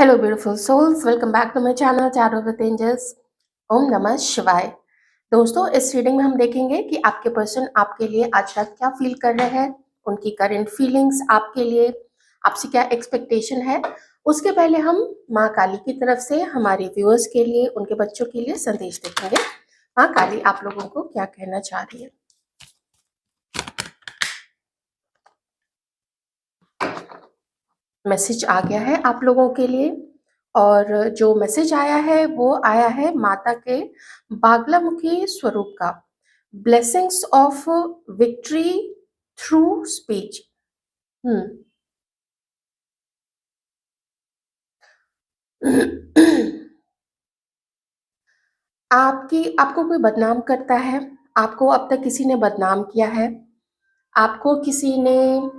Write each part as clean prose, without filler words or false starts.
Hello, beautiful souls. Welcome back to my channel Tarot with Angels. ओम नमः शिवाय। दोस्तों, इस रीडिंग में हम देखेंगे कि आपके पर्सन आपके लिए आज रात क्या फील कर रहे हैं, उनकी करंट फीलिंग्स आपके लिए, आपसे क्या एक्सपेक्टेशन है। उसके पहले हम माँ काली की तरफ से हमारे व्यूअर्स के लिए, उनके बच्चों के लिए संदेश देखेंगे। माँ काली आप लोगों को क्या कहना चाह रही है। मैसेज आ गया है आप लोगों के लिए और जो मैसेज आया है वो आया है माता के बागलामुखी स्वरूप का। Blessings of victory through speech. आपको कोई बदनाम करता है, आपको अब तक किसी ने बदनाम किया है, आपको किसी ने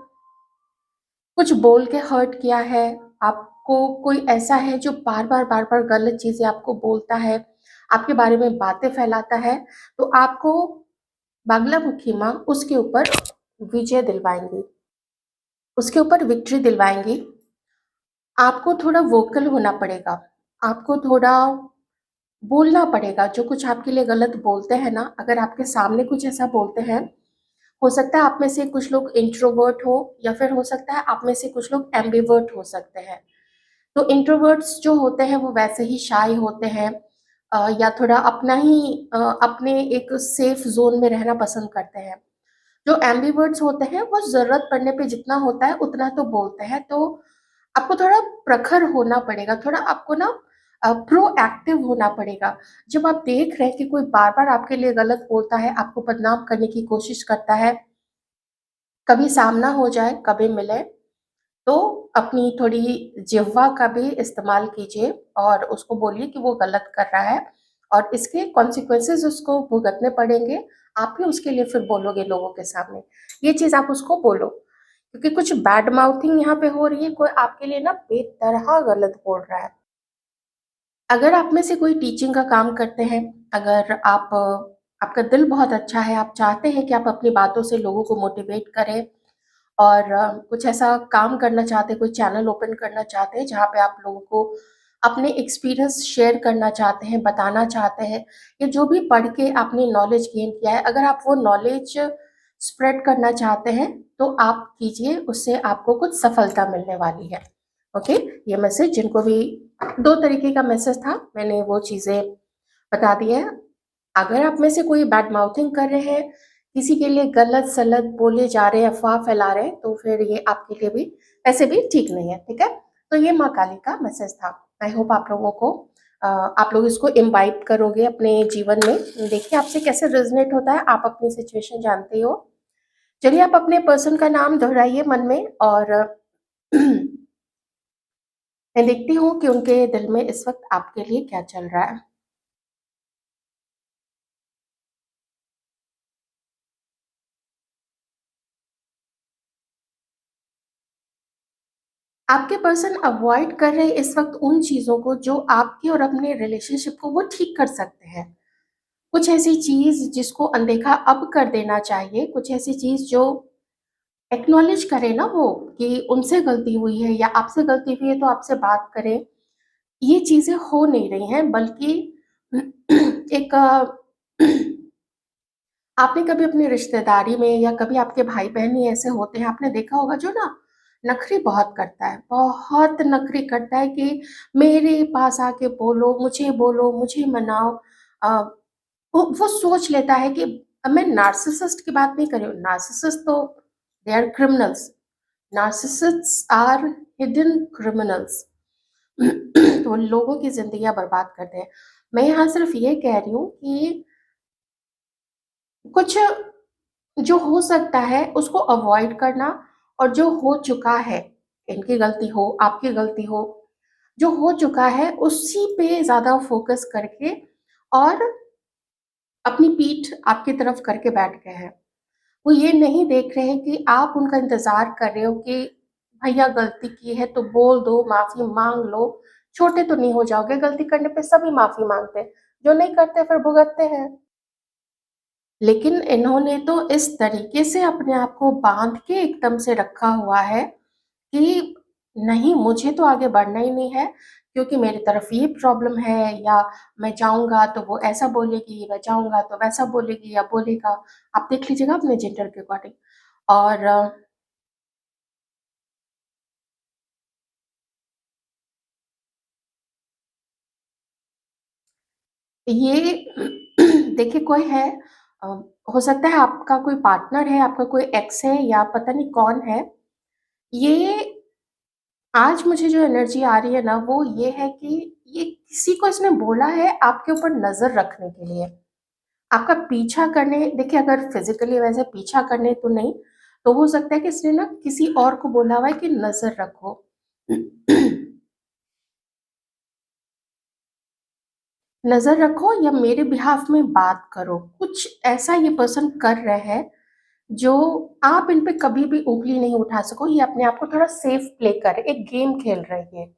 कुछ बोल के हर्ट किया है, आपको कोई ऐसा है जो बार बार गलत चीजें आपको बोलता है, आपके बारे में बातें फैलाता है, तो आपको बागलामुखी माँ उसके ऊपर विजय दिलवाएंगी, उसके ऊपर विक्ट्री दिलवाएंगी। आपको थोड़ा वोकल होना पड़ेगा, आपको थोड़ा बोलना पड़ेगा। जो कुछ आपके लिए गलत बोलते हैं ना, अगर आपके सामने कुछ ऐसा बोलते हैं, हो सकता है आप में से कुछ लोग इंट्रोवर्ट हो या फिर हो सकता है आप में से कुछ लोग एम्बिवर्ट हो सकते हैं। तो इंट्रोवर्ट्स जो होते हैं वो वैसे ही शाय होते हैं, या थोड़ा अपना ही अपने एक सेफ जोन में रहना पसंद करते हैं। जो एम्बिवर्ट्स होते हैं वो जरूरत पड़ने पे जितना होता है उतना तो बोलते हैं। तो आपको थोड़ा प्रखर होना पड़ेगा, थोड़ा आपको ना प्रोएक्टिव होना पड़ेगा। जब आप देख रहे हैं कि कोई बार बार आपके लिए गलत बोलता है, आपको बदनाम करने की कोशिश करता है, कभी सामना हो जाए कभी मिले, तो अपनी थोड़ी जिह्वा का भी इस्तेमाल कीजिए और उसको बोलिए कि वो गलत कर रहा है और इसके कॉन्सिक्वेंसेस उसको भुगतने पड़ेंगे। आप ही उसके लिए फिर बोलोगे लोगों के सामने, ये चीज आप उसको बोलो। क्योंकि कुछ बैड माउथिंग यहाँ पे हो रही है, कोई आपके लिए ना बेतरह गलत बोल रहा है। अगर आप में से कोई टीचिंग का काम करते हैं, अगर आपका दिल बहुत अच्छा है, आप चाहते हैं कि आप अपनी बातों से लोगों को मोटिवेट करें और कुछ ऐसा काम करना चाहते हैं, कोई चैनल ओपन करना चाहते हैं जहाँ पे आप लोगों को अपने एक्सपीरियंस शेयर करना चाहते हैं, बताना चाहते हैं, या जो भी पढ़ के आपने नॉलेज गेन किया है, अगर आप वो नॉलेज स्प्रेड करना चाहते हैं तो आप कीजिए, उससे आपको कुछ सफलता मिलने वाली है। ओके, ये मैसेज जिनको भी दो तरीके का मैसेज था, मैंने वो चीजें बता दी है। अगर आप में से कोई बैड माउथिंग कर रहे हैं, किसी के लिए गलत सलत बोले जा रहे हैं, अफवाह फैला रहे हैं, तो फिर ये आपके लिए भी ऐसे भी ठीक नहीं है। ठीक है, तो ये माँ काली का मैसेज था। आई होप आप लोगों को आप लोग इसको इम्बाइब करोगे अपने जीवन में। देखिए आपसे कैसे रेजोनेट होता है, आप अपनी सिचुएशन जानते हो। चलिए आप अपने पर्सन का नाम दोहराइए मन में और मैं देखती हूँ कि उनके दिल में इस वक्त आपके लिए क्या चल रहा है। आपके पर्सन अवॉइड कर रहे हैं इस वक्त उन चीजों को जो आपके और अपने रिलेशनशिप को वो ठीक कर सकते हैं। कुछ ऐसी चीज जिसको अनदेखा अब कर देना चाहिए, कुछ ऐसी चीज जो एक्नॉलेज करे ना वो, कि उनसे गलती हुई है या आपसे गलती हुई है तो आपसे बात करें। ये चीजें हो नहीं रही हैं, बल्कि एक आपने कभी अपनी रिश्तेदारी में या कभी आपके भाई बहन ही ऐसे होते हैं, आपने देखा होगा, जो ना नखरी बहुत करता है, बहुत नखरी करता है कि मेरे पास आके बोलो, मुझे मनाओ। अ, वो सोच लेता है कि मैं नार्सिसिस्ट की बात नहीं कर रही हूँ, नार्सिसिस्ट तो they are criminals, narcissists are hidden criminals. तो लोगों की जिंदगियां बर्बाद करते हैं। मैं यहाँ सिर्फ ये कह रही हूँ कि कुछ जो हो सकता है उसको अवॉइड करना, और जो हो चुका है, इनकी गलती हो आपकी गलती हो, जो हो चुका है उसी पे ज्यादा फोकस करके, और अपनी पीठ आपकी तरफ करके बैठ गए हैं। वो ये नहीं देख रहे हैं कि आप उनका इंतजार कर रहे हो कि भैया गलती की है तो बोल दो, माफी मांग लो, छोटे तो नहीं हो जाओगे। गलती करने पे सभी माफी मांगते हैं, जो नहीं करते फिर भुगतते हैं। लेकिन इन्होंने तो इस तरीके से अपने आप को बांध के एकदम से रखा हुआ है कि नहीं, मुझे तो आगे बढ़ना ही नहीं है, क्योंकि मेरी तरफ ये प्रॉब्लम है, या मैं जाऊँगा तो वो ऐसा बोलेगी, मैं जाऊँगा तो वैसा बोलेगी या बोलेगा। आप देख लीजिएगा अपने जेंडर के अकॉर्डिंग। और ये देखिए, कोई है, अ, हो सकता है आपका कोई पार्टनर है, आपका कोई एक्स है, या पता नहीं कौन है। ये आज मुझे जो एनर्जी आ रही है ना, वो ये है कि ये किसी को इसने बोला है आपके ऊपर नज़र रखने के लिए। आपका पीछा करने, देखिए अगर फिज़िकली वैसे पीछा करने तो नहीं, तो हो सकता है कि इसने ना किसी और को बोला हुआ है कि नज़र रखो। नज़र रखो या मेरे बिहाफ़ में बात करो। कुछ ऐसा ये पर्सन कर रहे हैं, जो आप इन पे कभी भी उँगली नहीं उठा सको। ये अपने आप को थोड़ा सेफ प्ले कर रहे हैं, एक गेम खेल रहे हैं ये।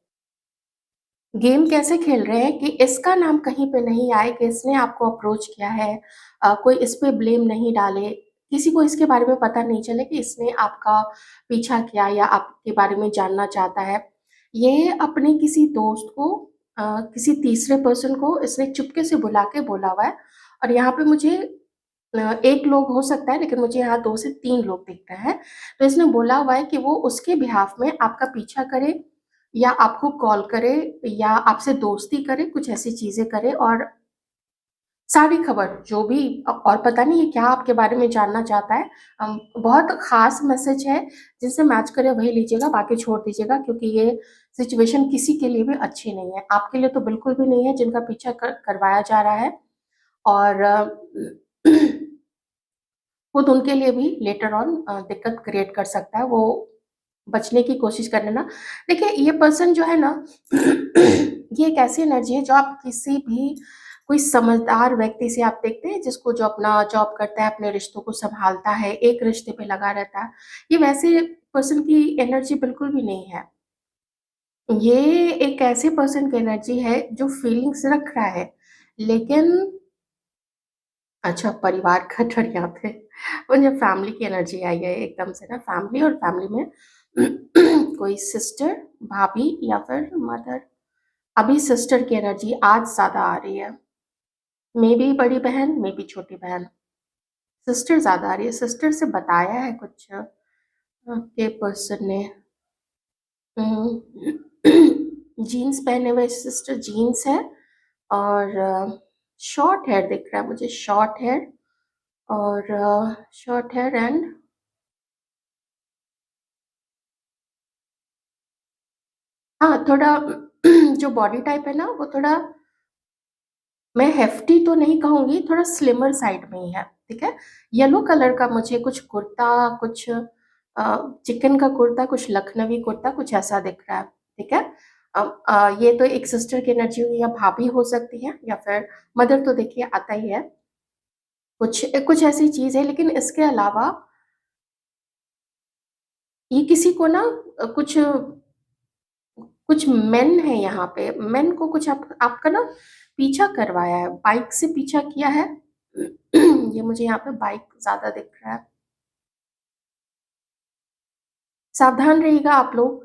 गेम कैसे खेल रहे हैं कि इसका नाम कहीं पे नहीं आए कि इसने आपको अप्रोच किया है, कोई इस पे ब्लेम नहीं डाले, किसी को इसके बारे में पता नहीं चले कि इसने आपका पीछा किया या आपके बारे में जानना चाहता है। ये अपने किसी दोस्त को, किसी तीसरे पर्सन को इसने चुपके से बुला के बोला हुआ है। और यहाँ पे मुझे 1 लोग हो सकता है, लेकिन मुझे यहाँ 2 से 3 लोग दिख रहे हैं। तो इसने बोला हुआ है कि वो उसके बिहाफ़ में आपका पीछा करे, या आपको कॉल करे, या आपसे दोस्ती करे, कुछ ऐसी चीज़ें करे, और सारी खबर जो भी, और पता नहीं ये क्या आपके बारे में जानना चाहता है। बहुत ख़ास मैसेज है, जिससे मैच करे वही लीजिएगा, बाकी छोड़ दीजिएगा, क्योंकि ये सिचुएशन किसी के लिए भी अच्छी नहीं है। आपके लिए तो बिल्कुल भी नहीं है जिनका पीछा करवाया जा रहा है। और खुद उनके लिए भी लेटर ऑन दिक्कत क्रिएट कर सकता है, वो बचने की कोशिश कर लेना। देखिए, ये पर्सन जो है ना, ये एक ऐसी एनर्जी है जो आप किसी भी कोई समझदार व्यक्ति से आप देखते हैं, जिसको जो अपना जॉब करता है, अपने रिश्तों को सँभालता है, एक रिश्ते पे लगा रहता है, ये वैसे पर्सन की एनर्जी बिल्कुल भी नहीं है। ये एक ऐसे पर्सन की एनर्जी है जो फीलिंग्स रख रहा है, लेकिन अच्छा, परिवार का डर यहाँ पे, मुझे फैमिली की एनर्जी आई है एकदम से ना, फैमिली, और फैमिली में कोई सिस्टर, भाभी, या फिर मदर। अभी सिस्टर की एनर्जी आज ज़्यादा आ रही है। मे बी बड़ी बहन, मे बी छोटी बहन। सिस्टर ज़्यादा आ रही है, सिस्टर से बताया है कुछ के पर्सन ने। जीन्स पहने हुए सिस्टर, जीन्स है, और शॉर्ट हेयर दिख रहा है मुझे, शॉर्ट हेयर, और शॉर्ट हेयर एंड, हाँ, थोड़ा जो बॉडी टाइप है ना, वो थोड़ा, मैं हेफ्टी तो नहीं कहूँगी, थोड़ा स्लिमर साइड में ही है, ठीक है? येलो कलर का मुझे कुछ कुर्ता, कुछ चिकन का कुर्ता, कुछ लखनवी कुर्ता, कुछ ऐसा दिख रहा है, ठीक है? ये तो एक सिस्टर की एनर्जी हुई, या भाभी हो सकती है, या फिर मदर, तो देखिए आता ही है। कुछ ऐसी चीज़ है, लेकिन इसके अलावा ये किसी को ना, कुछ कुछ मेन है यहाँ पे, मेन को कुछ आपका ना पीछा करवाया है, बाइक से पीछा किया है। ये मुझे यहाँ पे बाइक ज़्यादा दिख रहा है। सावधान रहिएगा आप लोग,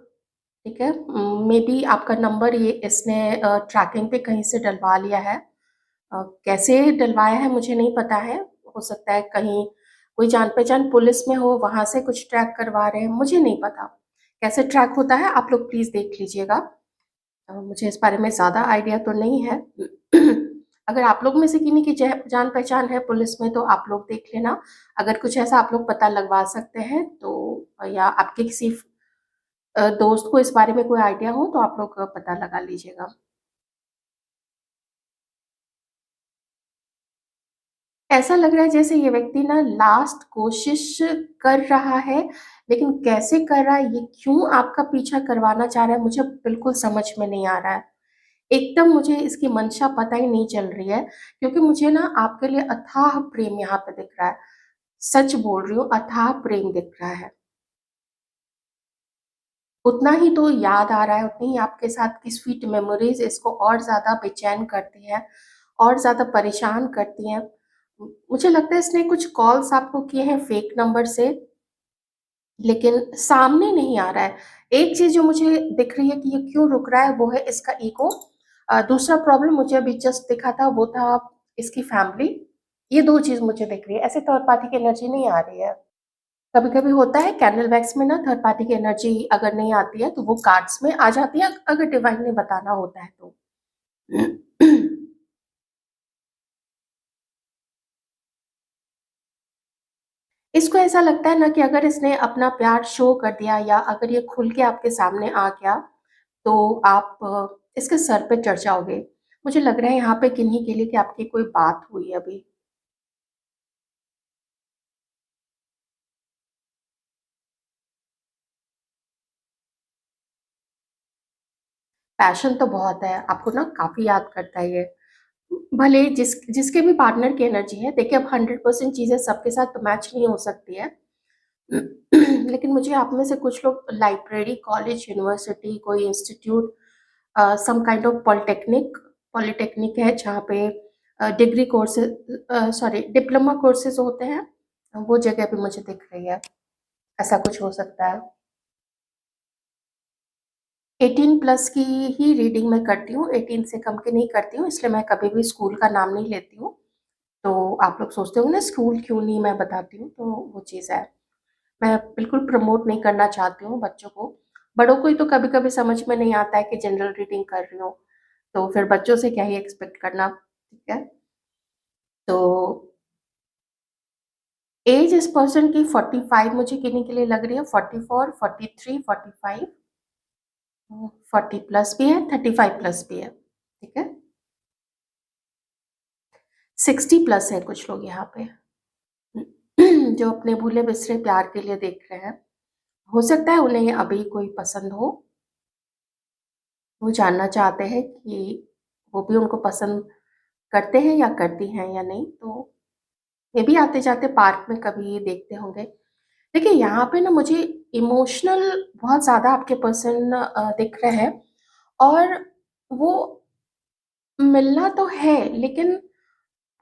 ठीक है? मेबी आपका नंबर ये इसने ट्रैकिंग पे कहीं से डलवा लिया है। कैसे डलवाया है मुझे नहीं पता है। हो सकता है कहीं कोई जान-पहचान पुलिस में हो, वहाँ से कुछ ट्रैक करवा रहे हैं, मुझे नहीं पता। कैसे ट्रैक होता है आप लोग प्लीज़ देख लीजिएगा। मुझे इस बारे में ज़्यादा आइडिया तो नहीं है। अगर आप लोग में से किन्हीं की जान-पहचान है पुलिस में, तो आप लोग देख लेना। अगर कुछ ऐसा आप लोग पता लगवा सकते हैं तो, या आपके किसी दोस्त को इस बारे में कोई आइडिया हो, तो आप लोग पता लगा लीजिएगा। ऐसा लग रहा है जैसे ये व्यक्ति ना लास्ट कोशिश कर रहा है, लेकिन कैसे कर रहा है, ये क्यों आपका पीछा करवाना चाह रहा है, मुझे बिल्कुल समझ में नहीं आ रहा है। एकदम मुझे इसकी मंशा पता ही नहीं चल रही है, क्योंकि मुझे ना आपके लिए अथाह प्रेम यहाँ पे दिख रहा है। सच बोल रही हूँ, अथाह प्रेम दिख रहा है। उतना ही तो याद आ रहा है, उतनी ही आपके साथ की स्वीट मेमोरीज़ इसको और ज़्यादा बेचैन करती हैं, और ज़्यादा परेशान करती हैं। मुझे लगता है इसने कुछ कॉल्स आपको किए हैं फेक नंबर से, लेकिन सामने नहीं आ रहा है। एक चीज़ जो मुझे दिख रही है कि ये क्यों रुक रहा है वो है इसका ईगो। दूसरा प्रॉब्लम मुझे अभी जस्ट दिखा था वो था इसकी फैमिली। ये 2 चीज़ मुझे दिख रही है, ऐसे थर्ड पार्टी की एनर्जी नहीं आ रही है। कभी-कभी होता है कैंडल वैक्स में ना थर्ड पार्टी की एनर्जी अगर नहीं आती है तो वो कार्ड्स में आ जाती है अगर डिवाइन ने बताना होता है तो। इसको ऐसा लगता है ना कि अगर इसने अपना प्यार शो कर दिया या अगर ये खुल के आपके सामने आ गया तो आप इसके सर पे चढ़ जाओगे। मुझे लग रहा है यहाँ पे किन्हीं के लिए कि आपकी कोई बात हुई है अभी। पैशन तो बहुत है, आपको ना काफ़ी याद करता है ये। भले जिसके भी पार्टनर की एनर्जी है, देखिए अब 100% चीज़ें सबके साथ तो मैच नहीं हो सकती है। लेकिन मुझे आप में से कुछ लोग लाइब्रेरी, कॉलेज, यूनिवर्सिटी, कोई institute some kind of polytechnic है जहाँ पे degree courses sorry diploma courses होते हैं, वो जगह भी मुझे दिख रही है। ऐसा कुछ हो सकता है। 18 प्लस की ही रीडिंग मैं करती हूँ, 18 से कम की नहीं करती हूँ, इसलिए मैं कभी भी स्कूल का नाम नहीं लेती हूँ। तो आप लोग सोचते होंगे ना स्कूल क्यों नहीं मैं बताती हूँ, तो वो चीज़ है। मैं बिल्कुल प्रमोट नहीं करना चाहती हूँ बच्चों को। बड़ों को ही तो कभी-कभी समझ में नहीं आता है कि जनरल रीडिंग कर रही हूँ, तो फिर बच्चों से क्या ही एक्सपेक्ट करना, ठीक है? तो एज इस पर्सन की 45 मुझे किन्हीं के लिए लग रही है, 44, 43, 45, 40 प्लस भी है, 35 प्लस भी है, ठीक है? 60 प्लस है कुछ लोग यहाँ पे, जो अपने भूले-बिसरे प्यार के लिए देख रहे हैं। हो सकता है उन्हें अभी कोई पसंद हो, वो जानना चाहते हैं कि वो भी उनको पसंद करते हैं या करती हैं या नहीं, तो मे बी आते-जाते पार्क में कभी देखते होंगे। देखिए, यहाँ पे ना मुझे इमोशनल बहुत ज़्यादा आपके पर्सन दिख रहे हैं और वो मिलना तो है, लेकिन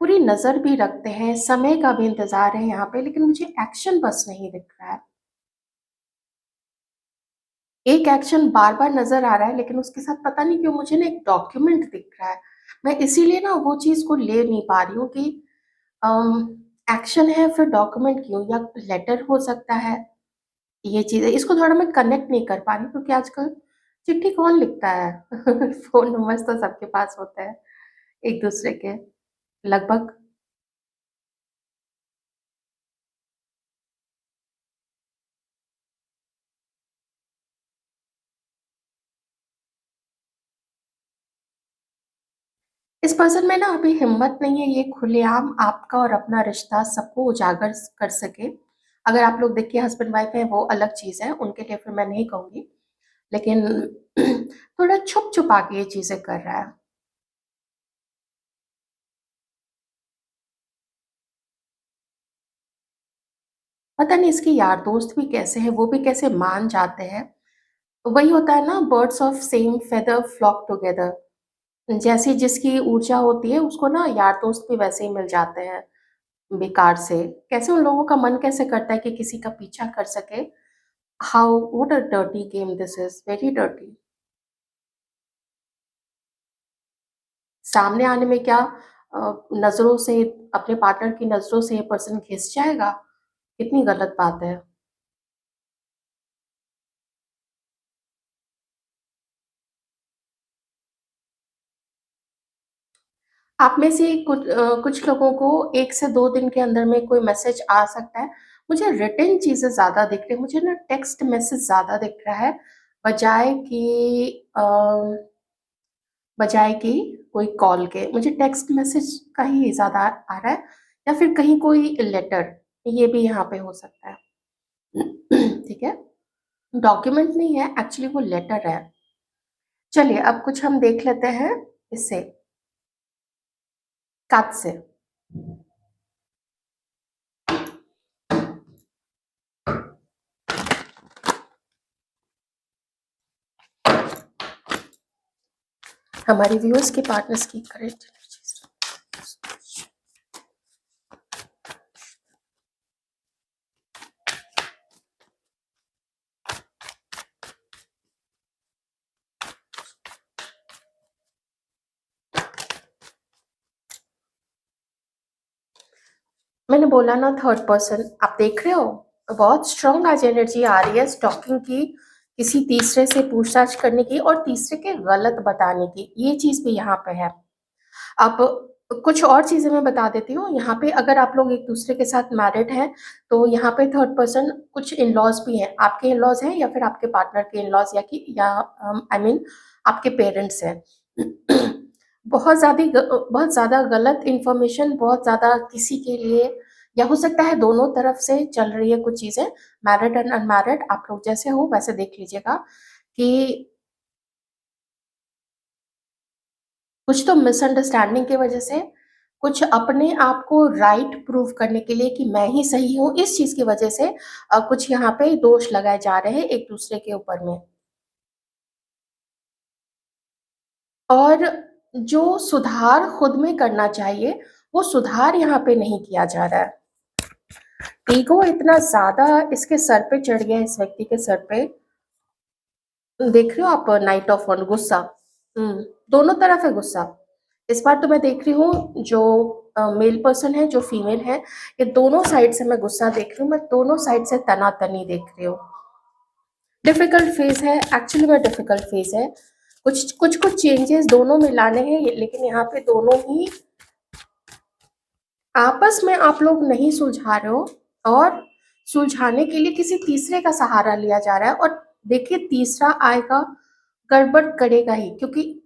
पूरी नज़र भी रखते हैं, समय का भी इंतज़ार है यहाँ पे, लेकिन मुझे एक्शन बस नहीं दिख रहा है। एक एक्शन बार-बार नज़र आ रहा है, लेकिन उसके साथ पता नहीं क्यों मुझे ना एक डॉक्यूमेंट दिख रहा है। मैं इसीलिए ना वो चीज़ को ले नहीं पा रही हूँ कि एक्शन है फिर डॉक्यूमेंट क्यों, या लेटर हो सकता है, ये चीज़ है। इसको थोड़ा मैं कनेक्ट नहीं कर पा रही क्योंकि आजकल चिट्ठी कौन लिखता है? फ़ोन नंबर्स तो सबके पास होते हैं एक-दूसरे के लगभग। इस पर्सन में ना अभी हिम्मत नहीं है ये खुलेआम आपका और अपना रिश्ता सबको उजागर कर सके। अगर आप लोग देखिए हस्बैंड वाइफ हैं वो अलग चीज़ है, उनके लिए फिर मैं नहीं कहूँगी। लेकिन थोड़ा छुप-छुपा के ये चीज़ें कर रहा है। पता नहीं इसके यार दोस्त भी कैसे हैं, वो भी कैसे मान जाते हैं। वही होता है ना, birds of same feather flock together. जैसी जिसकी ऊर्जा होती है उसको ना यार दोस्त भी वैसे ही मिल जाते हैं बेकार से। कैसे उन लोगों का मन कैसे करता है कि किसी का पीछा कर सके। How what a dirty game this is, very dirty. सामने आने में क्या नजरों से, अपने पार्टनर की नजरों से ये पर्सन घिस जाएगा, कितनी गलत बात है। आप में से कुछ लोगों को 1 से 2 दिन के अंदर में कोई मैसेज आ सकता है। मुझे रिटन चीज़ें ज़्यादा दिख रही हैं, मुझे ना टेक्स्ट मैसेज ज़्यादा दिख रहा है, बजाए कि अ, बजाए कि कोई कॉल के। मुझे टेक्स्ट मैसेज का ही ज़्यादा आ रहा है या फिर कहीं कोई लेटर, ये भी यहाँ पे हो सकता है। ठीक है? डॉक्यूमेंट नहीं है, एक्चुअली वो लेटर है। चलिए अब कुछ हम देख लेते हैं इससे, कात से। हमारे व्यूअर्स के पार्टनर्स की करेक्ट एनर्जीज। मैंने बोला ना थर्ड पर्सन, आप देख रहे हो बहुत स्ट्रांग आज एनर्जी आ रही है स्टॉकिंग की, किसी तीसरे से पूछताछ करने की और तीसरे के गलत बताने की, ये चीज भी यहाँ पे है। अब कुछ और चीजें मैं बता देती हूँ यहाँ पे। अगर आप लोग एक दूसरे के साथ मैरिड हैं तो यहाँ पे थर्ड पर्सन कुछ इन लॉज भी हैं, आपके इन लॉज हैं या फिर आपके पार्टनर के इन लॉज, या आई मीन आपके पेरेंट्स हैं। बहुत ज्यादा गलत इंफॉर्मेशन, बहुत ज्यादा किसी के लिए, या हो सकता है दोनों तरफ से चल रही है कुछ चीजें, मैरिड एंड अनमैरिड, आप लोग जैसे हो वैसे देख लीजिएगा कि कुछ तो मिसअंडरस्टैंडिंग की वजह से, कुछ अपने आप को राइट प्रूव करने के लिए कि मैं ही सही हूँ, इस चीज की वजह से कुछ यहाँ पे दोष लगाए जा रहे हैं एक दूसरे के ऊपर में। और जो सुधार खुद में करना चाहिए वो सुधार यहाँ पे नहीं किया जा रहा है। ईगो इतना ज्यादा इसके सर पे चढ़ गया है, इस व्यक्ति के सर पे। देख रहे हो आप, नाइट ऑफ वन, गुस्सा। दोनों तरफ है गुस्सा। इस बार तो मैं देख रही हूँ जो मेल पर्सन है जो फीमेल है, ये दोनों साइड से मैं गुस्सा देख रही हूँ, मैं दोनों साइड से तनातनी देख रही हूँ। डिफिकल्ट फेज है, एक्चुअली में डिफिकल्ट फेज है। कुछ कुछ कुछ चेंजेस दोनों में लाने हैं, लेकिन यहाँ पे दोनों ही आपस में आप लोग नहीं सुलझा रहे हो, और सुलझाने के लिए किसी तीसरे का सहारा लिया जा रहा है। और देखिए तीसरा आएगा, गड़बड़ करेगा ही, क्योंकि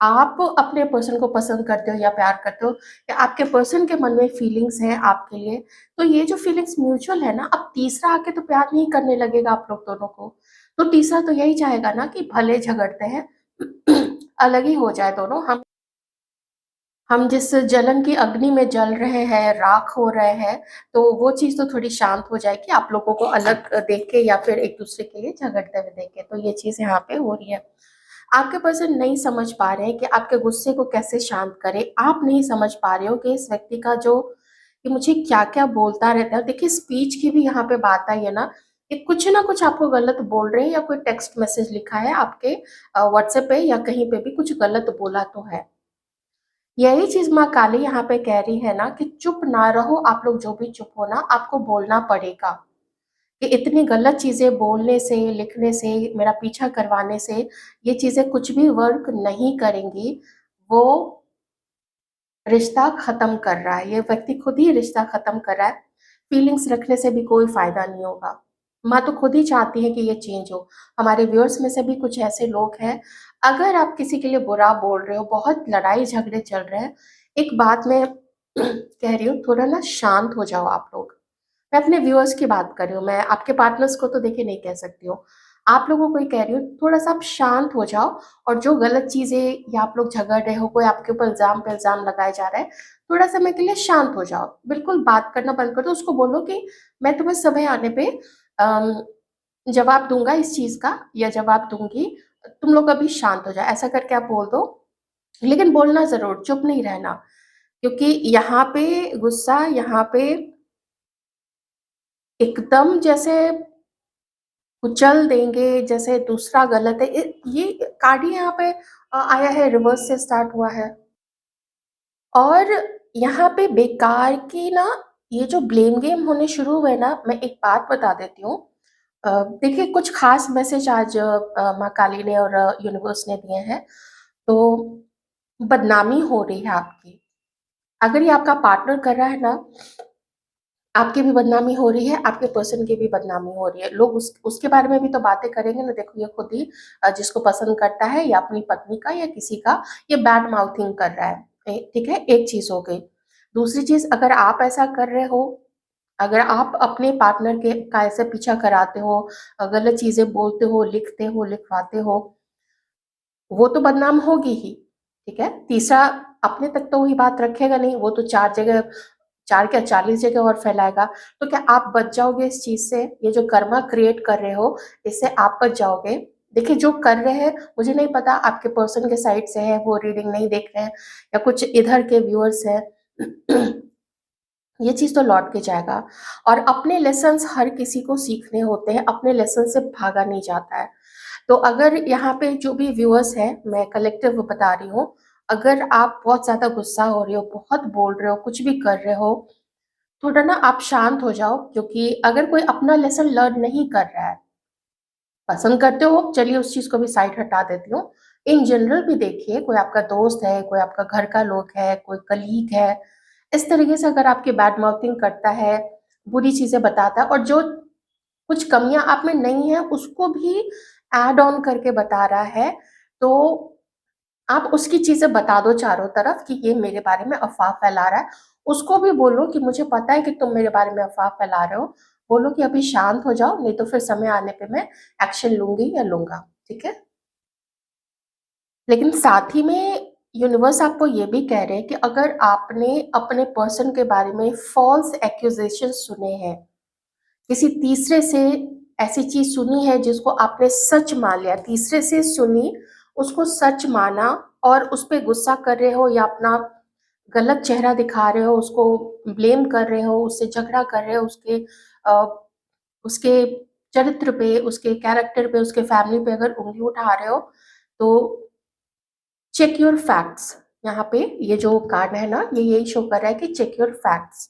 आप अपने पर्सन को पसंद करते हो या प्यार करते हो, या आपके पर्सन के मन में फीलिंग्स हैं आपके लिए, तो ये जो फीलिंग्स म्यूचुअल है ना, अब तीसरा आके तो प्यार नहीं करने लगेगा आप लोग दोनों को। तो तीसरा तो यही चाहेगा ना कि भले झगड़ते हैं अलग ही हो जाए दोनों, हम जिस जलन की अग्नि में जल रहे हैं, राख हो रहे हैं, तो वो चीज तो थोड़ी शांत हो जाएगी आप लोगों को अलग देख के, या फिर एक दूसरे के लिए झगड़ते हुए देख के। तो ये चीज यहाँ पे हो रही है। आपके पर्सन नहीं समझ पा रहे हैं कि आपके गुस्से को कैसे शांत करें, आप नहीं समझ पा रहे हो कि इस व्यक्ति का जो, कि मुझे क्या क्या बोलता रहता है। देखिए स्पीच की भी यहाँ पे बात आई है ना, कि कुछ ना कुछ आपको गलत बोल रहे हैं, या कोई टेक्स्ट मैसेज लिखा है आपके व्हाट्सएप पे या कहीं पे भी कुछ गलत बोला तो है। यही चीज माँ काली यहाँ पे कह रही है ना कि चुप ना रहो, आप लोग जो भी चुप हो ना, आपको बोलना पड़ेगा। कि इतनी गलत चीजें बोलने से, लिखने से, मेरा पीछा करवाने से ये चीजें कुछ भी वर्क नहीं करेंगी। वो रिश्ता खत्म कर रहा है, ये व्यक्ति खुद ही रिश्ता खत्म कर रहा है। फीलिंग्स रखने से भी कोई फायदा नहीं होगा। माँ तो खुद ही चाहती है कि ये चेंज हो। हमारे व्यूअर्स में से भी कुछ ऐसे लोग हैं, अगर आप किसी के लिए बुरा बोल रहे हो, बहुत लड़ाई झगड़े चल रहे हैं, एक बात मैं कह रही हूँ, थोड़ा ना शांत हो जाओ आप लोग। मैं अपने व्यूअर्स की बात कर रही हूँ, मैं आपके पार्टनर्स को तो देखिए नहीं कह सकती हूँ। आप लोगों को ही कह रही हूँ, थोड़ा सा आप शांत हो जाओ। और जो गलत चीजें, या आप लोग झगड़ रहे हो, कोई आपके ऊपर इल्जाम पे इल्जाम लगाया जा रहा है, थोड़ा समय के लिए शांत हो जाओ, बिल्कुल बात करना बंद कर दो। उसको बोलो कि मैं तुम्हें समय आने पे अम, जवाब दूंगा इस चीज का, या जवाब दूंगी, तुम लोग अभी शांत हो जाओ, ऐसा करके आप बोल दो। लेकिन बोलना जरूर, चुप नहीं रहना। क्योंकि यहाँ पे गुस्सा, यहाँ पे एकदम जैसे कुचल देंगे, जैसे दूसरा गलत है। ये कार्ड ही यहाँ पे आया है, रिवर्स से स्टार्ट हुआ है। और यहाँ पे बेकार की ना, ये जो ब्लेम गेम होने शुरू हुए ना, मैं एक बात बता देती हूँ। देखिए कुछ खास मैसेज आज माँ काली ने और यूनिवर्स ने दिए हैं। तो बदनामी हो रही है आपकी, अगर ये आपका पार्टनर कर रहा है ना, आपकी भी बदनामी हो रही है, आपके पर्सन की भी बदनामी हो रही है। लोग उसके बारे में भी तो बातें करेंगे ना, देखो ये खुद ही जिसको पसंद करता है, या अपनी पत्नी का या किसी का, ये बैड माउथिंग कर रहा है। ठीक है, एक चीज हो गई। दूसरी चीज, अगर आप ऐसा कर रहे हो, अगर आप अपने पार्टनर के का ऐसे पीछा कराते हो, गलत चीजें बोलते हो, लिखते हो, लिखवाते हो, वो तो बदनाम होगी ही। ठीक है, तीसरा अपने तक तो वही बात रखेगा नहीं, वो तो चार जगह, चार क्या 40 जगह और फैलाएगा। तो क्या आप बच जाओगे इस चीज से? ये जो कर्मा क्रिएट कर रहे हो, इससे आप बच जाओगे। देखिए जो कर रहे हैं, मुझे नहीं पता आपके पर्सन के साइड से है, वो रीडिंग नहीं देख रहे हैं, या कुछ इधर के व्यूअर्स हैं। ये चीज तो लौट के जाएगा। और अपने लेसन्स हर किसी को सीखने होते हैं, अपने लेसन से भागा नहीं जाता है। तो अगर यहाँ पे जो भी व्यूअर्स हैं, मैं कलेक्टिव बता रही हूँ, अगर आप बहुत ज्यादा गुस्सा हो रहे हो, बहुत बोल रहे हो, कुछ भी कर रहे हो, थोड़ा ना आप शांत हो जाओ, क्योंकि अगर कोई अपना लेसन लर्न नहीं कर रहा है, पसंद करते हो, चलिए उस चीज़ को भी साइड हटा देती हूँ। इन जनरल भी देखिए, कोई आपका दोस्त है, कोई आपका घर का लोग है, कोई कलीग है, इस तरीके से अगर आपकी बैड माउथिंग करता है, बुरी चीज़ें बताता है और जो कुछ कमियाँ आप में नहीं है उसको भी ऐड ऑन करके बता रहा है, तो आप उसकी चीज़ें बता दो चारों तरफ कि ये मेरे बारे में अफ़वाह फैला रहा है। उसको भी बोलो कि मुझे पता है कि तुम मेरे बारे में अफ़वाह फैला रहे हो। बोलो कि अभी शांत हो जाओ, नहीं तो फिर समय आने पे मैं एक्शन लूँगी या लूँगा, ठीक है? लेकिन साथ ही में यूनिवर्स आपको ये भी कह रहे हैं कि अगर आपने अपने पर्सन के बारे में फ़ॉल्स एक्यूज़ेशंस सुने हैं, किसी तीसरे से ऐसी चीज़ सुनी है जिसको आपने सच मान लिया, तीसरे से सुनी, उसको सच माना और उस पे गुस्सा कर रहे हो या अपना गलत चेहरा दिखा रहे हो, उसको ब्लेम कर रहे हो, उससे झगड़ा कर रहे हो, उसके चरित्र पे, उसके कैरेक्टर पे, उसके फैमिली पे अगर उँगली उठा रहे हो, तो चेक योर फैक्ट्स। यहाँ पे ये जो कार्ड है ना, ये यही शो कर रहा है कि चेक योर फैक्ट्स।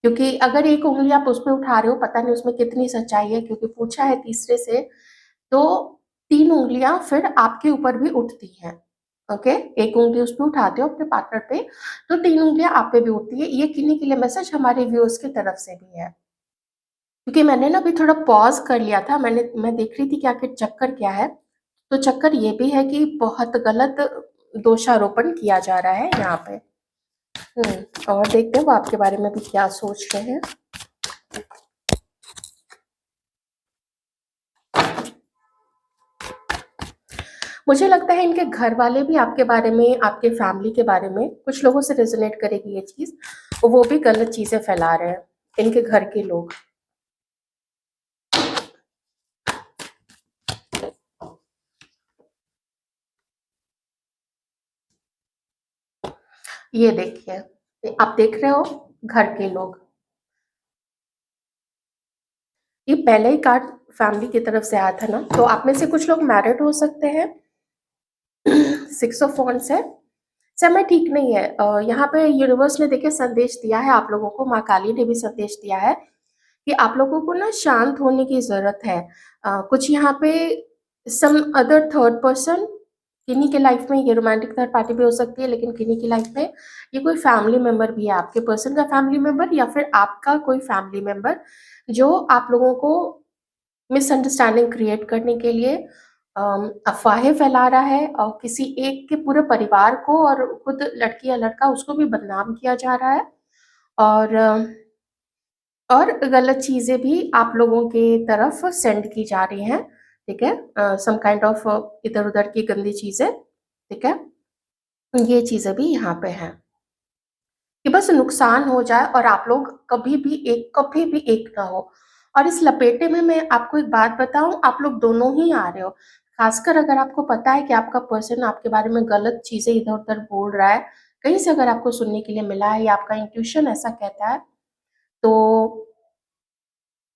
क्योंकि अगर एक उँगली आप उस पे उठा रहे हो, पता नहीं उसमें कितनी सच्चाई है, क्योंकि पूछा है तीसरे से, तो 3 उँगलियाँ फिर आपके ऊपर भी उठती हैं, ओके? एक उँगली उस पे उठाते हो अपने पार्टनर पे, तो 3 उँगलियाँ आप पे भी उठती है। ये किन्हीं के लिए मैसेज हमारे व्यूअर्स की तरफ से भी है। क्योंकि मैंने ना अभी थोड़ा पॉज़ कर लिया था, मैं देख रही थी कि आखिर चक्कर क्या है? तो चक्कर ये भी है कि बहुत गलत दोषारोपण किया जा रहा है यहाँ पे। और देखते हैं वो आपके बारे में भी क्या सोच रहे हैं। मुझे लगता है इनके घर वाले भी आपके बारे में, आपके फैमिली के बारे में, कुछ लोगों से रेजोनेट करेगी ये चीज़, वो भी गलत चीज़ें फैला रहे हैं, इनके घर के लोग। ये देखिए, आप देख रहे हो घर के लोग। ये पहले ही कार्ड फैमिली की तरफ से आया था ना, तो आप में से कुछ लोग मैरिड हो सकते हैं। 6 ऑफ वांड्स है। समय ठीक नहीं है। यहाँ पे यूनिवर्स ने देखिए संदेश दिया है आप लोगों को, माँ काली ने भी संदेश दिया है कि आप लोगों को ना शांत होने की ज़रूरत है। कुछ यहाँ पे सम अदर थर्ड पर्सन, किन्हीं के लाइफ में ये रोमांटिक थर्ड पार्टी भी हो सकती है, लेकिन किन्हीं की लाइफ में ये कोई फैमिली मेंबर भी है, आपके पर्सन का फैमिली मेंबर या फिर आपका कोई फैमिली मेंबर, जो आप लोगों को मिसअंडरस्टैंडिंग क्रिएट करने के लिए अफ़वाहें फैला रहा है और किसी एक के पूरे परिवार को और खुद लड़की या लड़का उसको भी बदनाम किया जा रहा है। और और गलत चीज़ें भी आप लोगों के तरफ सेंड की जा रही हैं, ठीक है? सम काइंड ऑफ इधर-उधर की गंदी चीज़ें, ठीक है? ये चीज़ें भी यहाँ पे हैं कि बस नुकसान हो जाए और आप लोग कभी भी एक ना हो। और इस लपेटे में मैं आपको एक बात बताऊँ, आप लोग दोनों ही आ रहे हो। ख़ासकर अगर आपको पता है कि आपका पर्सन आपके बारे में गलत चीज़ें इधर-उधर बोल रहा है, कहीं से अगर आपको सुनने के लिए मिला है या आपका इंट्यूशन ऐसा कहता है, तो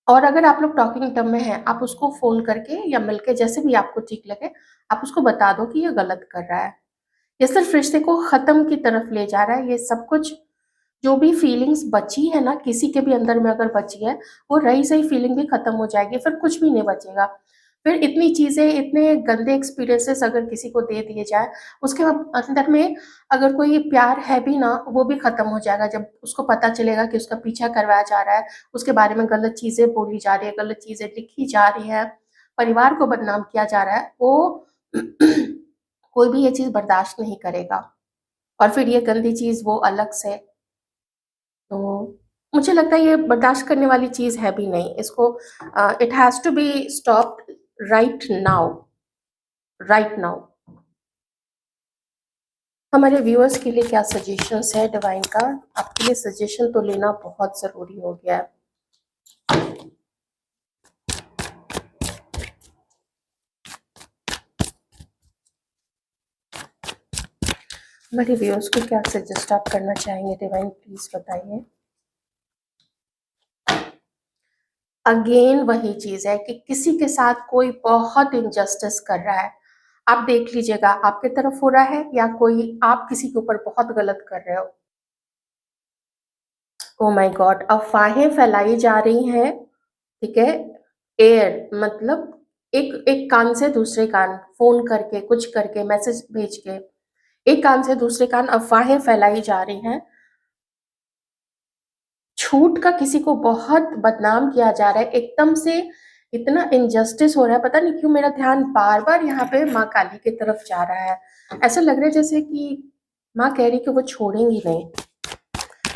और अगर आप लोग टॉकिंग टर्म में हैं, आप उसको फ़ोन करके या मिलके जैसे भी आपको ठीक लगे, आप उसको बता दो कि ये गलत कर रहा है। ये सिर्फ़ रिश्ते को ख़त्म की तरफ ले जा रहा है। ये सब कुछ जो भी फीलिंग्स बची है ना, किसी के भी अंदर में अगर बची है, वो रही-सही फीलिंग भी ख़त्म हो जाएगी, फिर कुछ भी नहीं बचेगा। फिर इतनी चीज़ें, इतने गंदे एक्सपीरियंसेस अगर किसी को दे दिए जाएँ, उसके अंदर में अगर कोई प्यार है भी ना, वो भी ख़त्म हो जाएगा जब उसको पता चलेगा कि उसका पीछा करवाया जा रहा है, उसके बारे में गलत चीज़ें बोली जा रही है, गलत चीज़ें लिखी जा रही हैं, परिवार को बदनाम किया जा रहा है, वो कोई भी ये चीज़ बर्दाश्त नहीं करेगा। और फिर ये गंदी चीज़ वो अलग से, तो मुझे लगता है ये बर्दाश्त करने वाली चीज़ है भी नहीं। इसको it has to be stopped right now, right now. हमारे व्यूअर्स के लिए क्या सजेशंस है डिवाइन का? आपके लिए सजेशन तो लेना बहुत ज़रूरी हो गया है। हमारे व्यूअर्स को क्या सजेस्ट आप करना चाहेंगे डिवाइन, प्लीज़ बताइए। अगेन वही चीज़ है कि किसी के साथ कोई बहुत इनजस्टिस कर रहा है। आप देख लीजिएगा आपके तरफ हो रहा है या कोई आप किसी के ऊपर बहुत गलत कर रहे हो। Oh my God! अफ़वाहें फैलाई जा रही हैं, ठीक है? एयर मतलब एक एक कान से दूसरे कान, फ़ोन करके, कुछ करके, मैसेज भेज के, एक कान से दूसरे कान अफ़वाहें फैलाई जा रही हैं। छूट का किसी को बहुत बदनाम किया जा रहा है, एकदम से इतना इनजस्टिस हो रहा है, पता नहीं क्यों मेरा ध्यान बार-बार यहाँ पे माँ काली की तरफ जा रहा है। ऐसा लग रहा है जैसे कि माँ कह रही है कि वो छोड़ेंगी नहीं,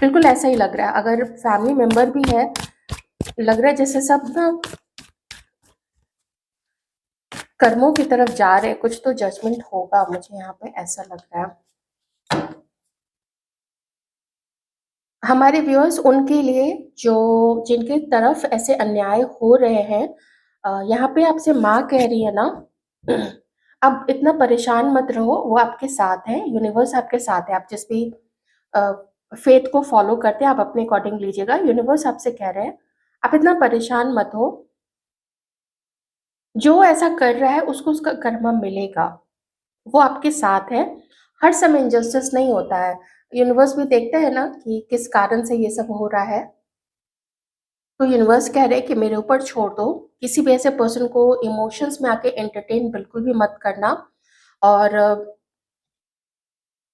बिल्कुल ऐसा ही लग रहा है। अगर फैमिली मेंबर भी है, लग रहा है जैसे सब ना कर्मों की तरफ जा रहे हैं, कुछ तो जजमेंट होगा, मुझे यहाँ पे ऐसा लग रहा है। हमारे व्यूअर्स उनके लिए जो जिनके तरफ ऐसे अन्याय हो रहे हैं, यहाँ पे आपसे माँ कह रही है ना, अब इतना परेशान मत रहो, वो आपके साथ है, यूनिवर्स आपके साथ है। आप जिस भी फेथ को फॉलो करते हैं आप अपने अकॉर्डिंग लीजिएगा। यूनिवर्स आपसे कह रहे हैं आप इतना परेशान मत हो, जो ऐसा कर रहा है उसको उसका कर्मा मिलेगा, वो आपके साथ है। हर समय इनजस्टिस नहीं होता है, यूनिवर्स भी देखते हैं ना कि किस कारण से ये सब हो रहा है। तो यूनिवर्स कह रहे हैं कि मेरे ऊपर छोड़ दो, किसी भी ऐसे पर्सन को इमोशंस में आके एंटरटेन बिल्कुल भी मत करना, और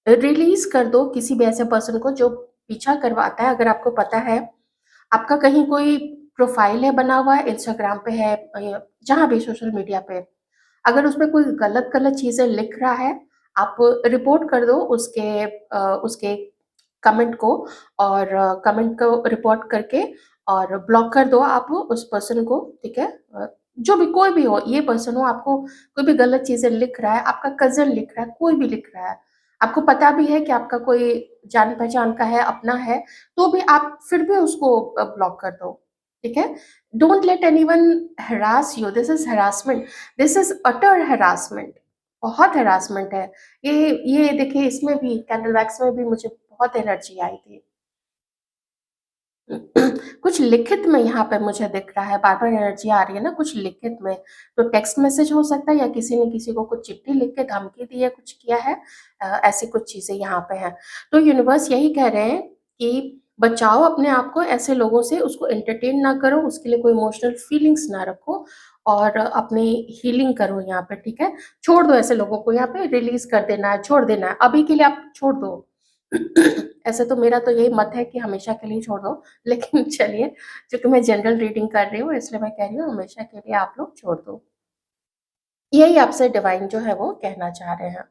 रिलीज कर दो किसी भी ऐसे पर्सन को जो पीछा करवाता है। अगर आपको पता है आपका कहीं कोई प्रोफाइल है बना हुआ है, इंस्टाग्राम पे है या जहाँ भी सोशल मीडिया पे, अगर उसपे कोई गलत-गलत चीज़ें लिख रहा है, आप रिपोर्ट कर दो उसके कमेंट को, और कमेंट को रिपोर्ट करके और ब्लॉक कर दो आप उस पर्सन को, ठीक है? जो भी कोई भी हो, ये पर्सन हो, आपको कोई भी गलत चीज़ें लिख रहा है, आपका कज़िन लिख रहा है, कोई भी लिख रहा है, आपको पता भी है कि आपका कोई जान-पहचान का है, अपना है, तो भी आप फिर भी उसको ब्लॉक कर दो, ठीक है? Don't let anyone harass you, this is harassment, this is utter harassment, बहुत हैरासमेंट है। ये देखिए, इसमें भी कैंडल वैक्स में भी मुझे बहुत एनर्जी आई थी। कुछ लिखित में यहाँ पे मुझे दिख रहा है, बार-बार एनर्जी आ रही है ना कुछ लिखित में, तो टेक्स्ट मैसेज हो सकता है या किसी ने किसी को कुछ चिट्ठी लिख के धमकी दी है, कुछ किया है, ऐसी कुछ चीज़ें यहाँ पे हैं। तो यूनिवर्स यही कह रहे हैं कि बचाओ अपने आप को ऐसे लोगों से, उसको एंटरटेन ना करो, उसके लिए कोई इमोशनल फीलिंग्स ना रखो, और अपनी हीलिंग करो यहाँ पे, ठीक है? छोड़ दो ऐसे लोगों को, यहाँ पे रिलीज़ कर देना है, छोड़ देना है, अभी के लिए आप छोड़ दो। ऐसे तो मेरा तो यही मत है कि हमेशा के लिए छोड़ दो, लेकिन चलिए, चूँकि मैं जनरल रीडिंग कर रही हूँ इसलिए मैं कह रही हूँ हमेशा के लिए आप लोग छोड़ दो। यही आपसे डिवाइन जो है वो कहना चाह रहे हैं।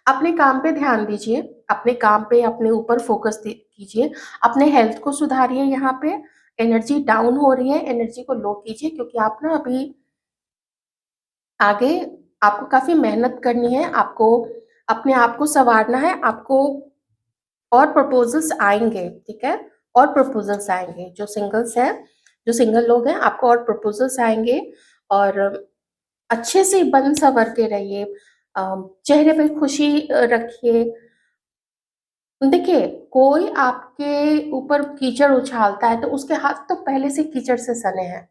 अपने काम पे ध्यान दीजिए, अपने काम पे अपने ऊपर फ़ोकस दी कीजिए, अपने हेल्थ को सुधारिए यहाँ पे, एनर्जी डाउन हो रही है, एनर्जी को लो कीजिए, क्योंकि आप ना अभी आगे आपको काफ़ी मेहनत करनी है, आपको अपने आप को सँवारना है, आपको और प्रपोज़ल्स आएँगे, ठीक है? और प्रपोज़ल्स आएँगे, जो सिंगल्स हैं, जो सिंगल लोग हैं, आपको और प्रपोज़ल्स आएँगे, और अच्छे से बन-सवर के रहिए, चेहरे पे खुशी रखिए। देखिए, कोई आपके ऊपर कीचड़ उछालता है, तो उसके हाथ तो पहले से कीचड़ से सने हैं।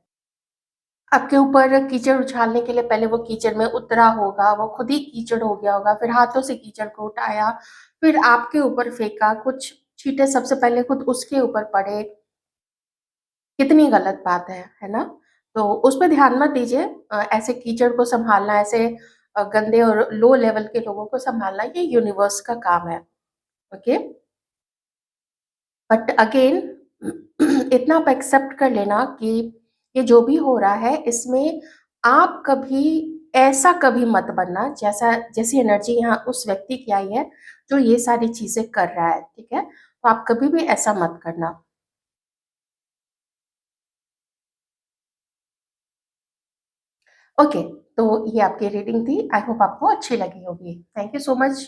आपके ऊपर कीचड़ उछालने के लिए पहले वो कीचड़ में उतरा होगा, वो खुद ही कीचड़ हो गया होगा, फिर हाथों से कीचड़ को उठाया, फिर आपके ऊपर फेंका, कुछ छींटे सबसे पहले खुद उसके ऊपर पड़े, कितनी गलत बात है ना? तो उस पे ध्यान मत दीजिए, ऐसे कीचड़ को सँभालना, ऐसे गंदे और लो लेवल के लोगों को सँभालना, ये यूनिवर्स का काम है, ओके? बट अगेन इतना आप एक्सेप्ट कर लेना कि ये जो भी हो रहा है इसमें आप कभी ऐसा कभी मत बनना जैसा जैसी एनर्जी यहाँ उस व्यक्ति की आई है जो ये सारी चीजें कर रहा है, ठीक है? तो आप कभी भी ऐसा मत करना। ओके, तो ये आपकी रीडिंग थी, आई होप आपको अच्छी लगी होगी। Thank you so much.